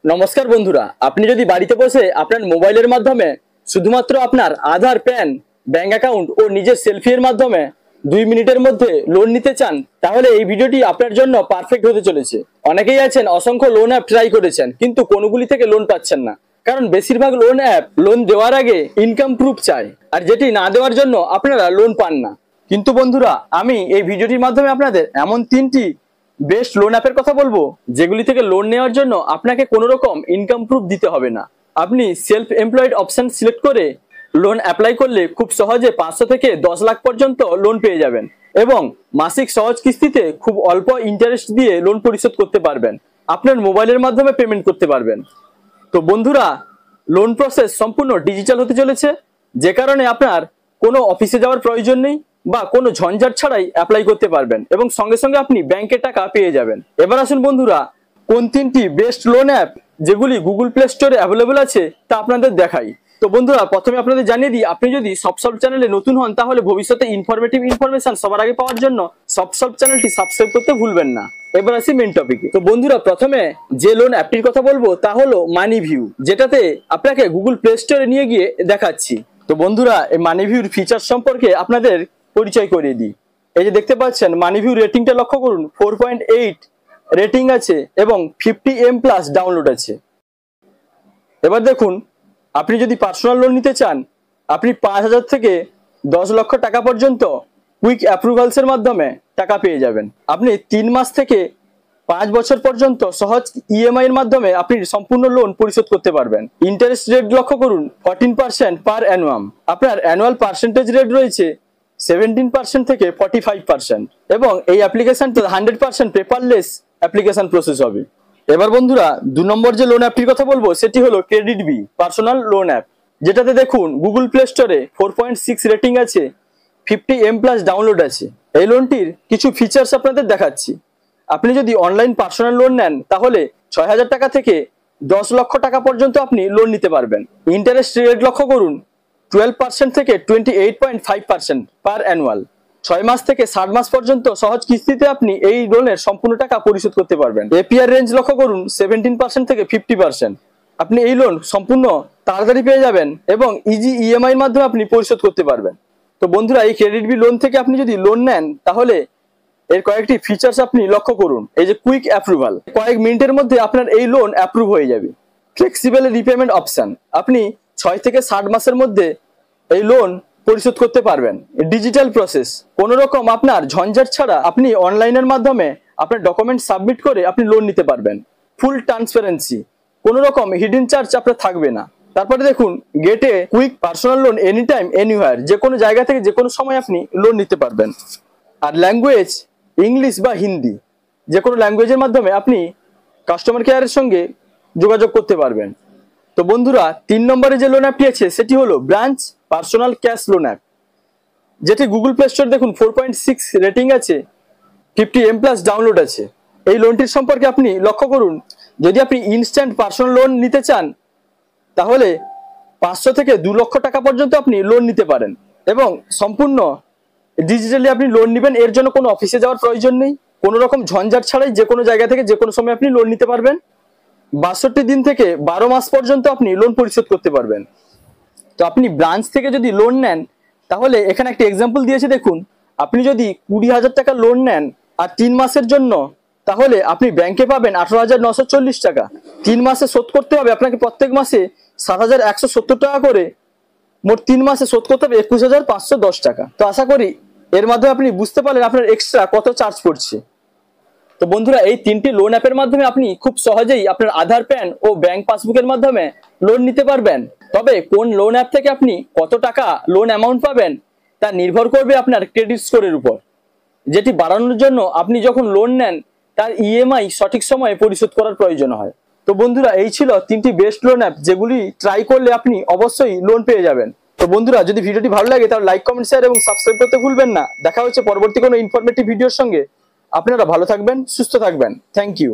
নমস্কার বন্ধুরা, আপনি যদি বাড়িতে বসে আপনার মোবাইলের মাধ্যমে শুধুমাত্র আপনার আধার, প্যান, ব্যাংক অ্যাকাউন্ট ও নিজের সেলফি এর মাধ্যমে 2 মিনিটের মধ্যে লোন নিতে চান, তাহলে এই ভিডিওটি আপনার জন্য পারফেক্ট হতে চলেছে। অনেকেই আছেন অসংখ্য লোন অ্যাপ ট্রাই করেছেন, কিন্তু কোনোগুলি থেকে লোন পাচ্ছেন না, কারণ বেশিরভাগ লোন অ্যাপ লোন দেওয়ার আগে ইনকাম প্রুফ চায়, আর যেটি না দেওয়ার জন্য আপনারা লোন পান না। কিন্তু বন্ধুরা, আমি এই ভিডিওটির মাধ্যমে আপনাদের এমন 3টি বেস্ট লোন অ্যাপের কথা বলবো, যেগুলি থেকে লোন নেওয়ার জন্য আপনাকে কোনো রকম ইনকাম প্রুফ দিতে হবে না। আপনি সেলফ এমপ্লয়েড অপশন সিলেক্ট করে লোন অ্যাপ্লাই করলে খুব সহজে 500 থেকে 10 লাখ পর্যন্ত লোন পেয়ে যাবেন, এবং মাসিক সহজ কিস্তিতে খুব অল্প ইন্টারেস্ট দিয়ে লোন পরিশোধ করতে পারবেন। আপনার মোবাইলের মাধ্যমে পেমেন্ট করতে পারবেন। তো বন্ধুরা, লোন প্রসেস সম্পূর্ণ ডিজিটাল হতে চলেছে, যে কারণে আপনার কোনো অফিসে যাওয়ার প্রয়োজন নেই বা কোনো ঝঞ্ঝাট ছাড়াই অ্যাপ্লাই করতে পারবেন, এবং সঙ্গে সঙ্গে আপনি ব্যাংকে টাকা পেয়ে যাবেন। এবার আসুন বন্ধুরা, কোন 3টি বেস্ট লোন অ্যাপ যেগুলি গুগল প্লে স্টোরে অ্যাভেলেবল আছে তা আপনাদের দেখাই। তো বন্ধুরা, প্রথমে আপনাদের জানিয়ে দিই, আপনি যদি সবসলভ চ্যানেলে নতুন হন, তাহলে ভবিষ্যতে ইনফরমেটিভ ইনফরমেশন সবার আগে পাওয়ার জন্য সবসলভ চ্যানেলটি সাবস্ক্রাইব করতে ভুলবেন না। এবার আসি মেন টপিকে। তো বন্ধুরা, প্রথমে যে লোন অ্যাপটির কথা বলবো তা হলো মানি ভিউ, যেটাতে আপনাকে গুগল প্লে স্টোরে নিয়ে গিয়ে দেখাচ্ছি। তো বন্ধুরা, এই মানি ভিউর ফিচার সম্পর্কে আপনাদের পরিচয় করিয়ে দিই। এই যে দেখতে পাচ্ছেন, মানি ভিউ রেটিংটা লক্ষ্য করুন, 4.8 রেটিং আছে এবং 50M+ ডাউনলোড আছে। এবার দেখুন, আপনি যদি পার্সোনাল লোন নিতে চান, আপনি 5,000 থেকে 10 লক্ষ টাকা পর্যন্ত কুইক অ্যাপ্রুভালসের মাধ্যমে টাকা পেয়ে যাবেন। আপনি 3 মাস থেকে 5 বছর পর্যন্ত সহজ ইএমআই এর মাধ্যমে আপনি সম্পূর্ণ লোন পরিশোধ করতে পারবেন। ইন্টারেস্ট রেট লক্ষ্য করুন, 14% পার অ্যানুয়াম। আপনার অ্যানুয়াল পার্সেন্টেজ রেট রয়েছে 17% থেকে 45%, এবং এই অ্যাপ্লিকেশনটা 100% পেপারলেস অ্যাপ্লিকেশন প্রসেস হবে। এবার বন্ধুরা, 2 নম্বর যে লোন অ্যাপটির কথা বলবো সেটি হলো CreditBee personal loan app, যেটাতে দেখুন গুগল প্লে স্টোরে 4.6 রেটিং আছে, 50M+ ডাউনলোড আছে। এই লোনটির কিছু ফিচার্স আপনাদের দেখাচ্ছি। আপনি যদি অনলাইন পার্সোনাল লোন নেন, তাহলে 6,000 টাকা থেকে 10 লক্ষ টাকা পর্যন্ত আপনি লোন নিতে পারবেন। ইন্টারেস্ট রেট লক্ষ্য করুন, 12% থেকে 28.5% পার অ্যানুয়াল। 6 মাস থেকে 60 মাস পর্যন্ত সহজ কিস্তিতে আপনি এই লোনের সম্পূর্ণ টাকা পরিশোধ করতে পারবেন। এপিআর রেঞ্জ লক্ষ্য করুন, 17% থেকে 50%। আপনি এই লোন সম্পূর্ণ তাড়াতাড়ি পেয়ে যাবেন, এবং ইজি ইএমআই এর মাধ্যমে আপনি পরিশোধ করতে পারবেন। তো বন্ধুরা, এই ক্রেডিট বি লোন থেকে আপনি যদি লোন নেন, তাহলে এর কয়েকটি ফিচার্স আপনি লক্ষ্য করুন। এই যে কুইক অ্যাপ্রুভাল, কয়েক মিনিটের মধ্যে আপনার এই লোন অ্যাপ্রুভ হয়ে যাবে। ফ্লেক্সিবল রিপেমেন্ট অপশন, আপনি 6 থেকে 60 মাসের মধ্যে এই লোন পরিশোধ করতে পারবেন। ডিজিটাল প্রসেস, কোনো রকম আপনার ঝঞ্ঝাট ছাড়া আপনি অনলাইনের মাধ্যমে আপনার ডকুমেন্ট সাবমিট করে আপনি লোন নিতে পারবেন। ফুল ট্রান্সপারেন্সি, কোনো রকম হিডেন চার্জ আপনার থাকবে না। তারপরে দেখুন, গেটে quick personal loan any time anywhere, যে কোনো জায়গা থেকে যে কোনো সময় আপনি লোন নিতে পারবেন। আর ল্যাঙ্গুয়েজ ইংলিশ বা হিন্দি, যে কোনো ল্যাঙ্গুয়েজের মাধ্যমে আপনি কাস্টমার কেয়ারের সঙ্গে যোগাযোগ করতে পারবেন। তো বন্ধুরা, 3 নম্বরে যে লোন অ্যাপটি আছে সেটি হলো branch personal cash loan app, যেটি গুগল প্লে স্টোর দেখুন 4.6 রেটিং আছে, 50M+ ডাউনলোড আছে। এই লোনটির সম্পর্কে আপনি লক্ষ্য করুন, যদি আপনি ইনস্ট্যান্ট পার্সোনাল লোন নিতে চান, তাহলে 500 থেকে 2 লক্ষ টাকা পর্যন্ত আপনি লোন নিতে পারেন, এবং সম্পূর্ণ ডিজিটালি আপনি লোন নেবেন। এর জন্য কোনো অফিসে যাওয়ার প্রয়োজন নেই, কোনো রকম ঝঞ্ঝাট ছাড়াই যে কোনো জায়গা থেকে যে কোনো সময় আপনি লোন নিতে পারবেন। 62 দিন থেকে 12 মাস পর্যন্ত আপনি লোন পরিশোধ করতে পারবেন। তো আপনি ব্রাঞ্চ থেকে যদি লোন নেন, তাহলে এখানে একটা এক্সাম্পল দিয়েছে দেখুন, আপনি যদি 20,000 টাকা লোন নেন আর 3 মাসের জন্য, তাহলে আপনি ব্যাংকে পাবেন 18,940 টাকা। 3 মাসে শোধ করতে হবে আপনাকে প্রত্যেক মাসে 7,170 টাকা করে, মোট 3 মাসে শোধ করতে হবে 21,510 টাকা। তো আশা করি এর মাধ্যমে আপনি বুঝতে পারলেন আপনার এক্সট্রা কত চার্জ পড়ছে। তো বন্ধুরা, এই 3টি লোন অ্যাপের মাধ্যমে আপনি খুব সহজেই আপনার আধার, প্যান ও ব্যাংক পাসবুকের মাধ্যমে লোন নিতে পারবেন। তবে কোন লোন অ্যাপ থেকে আপনি কত টাকা লোন অ্যামাউন্ট পাবেন তা নির্ভর করবে আপনার ক্রেডিট স্কোরের উপর, যেটি বাড়ানোর জন্য আপনি যখন লোন নেন তার ইএমআই সঠিক সময়ে পরিশোধ করার প্রয়োজন হয়। তো বন্ধুরা, এই ছিল 3টি বেস্ট লোন অ্যাপ, যেগুলি ট্রাই করলে আপনি অবশ্যই লোন পেয়ে যাবেন। তো বন্ধুরা, যদি ভিডিওটি ভালো লাগে তাহলে লাইক, কমেন্ট, শেয়ার এবং সাবস্ক্রাইব করতে ভুলবেন না। দেখা হচ্ছে পরবর্তী কোনো ইনফরমেটিভ ভিডিওর সঙ্গে। আপনারা ভালো থাকবেন, সুস্থ থাকবেন। Thank you.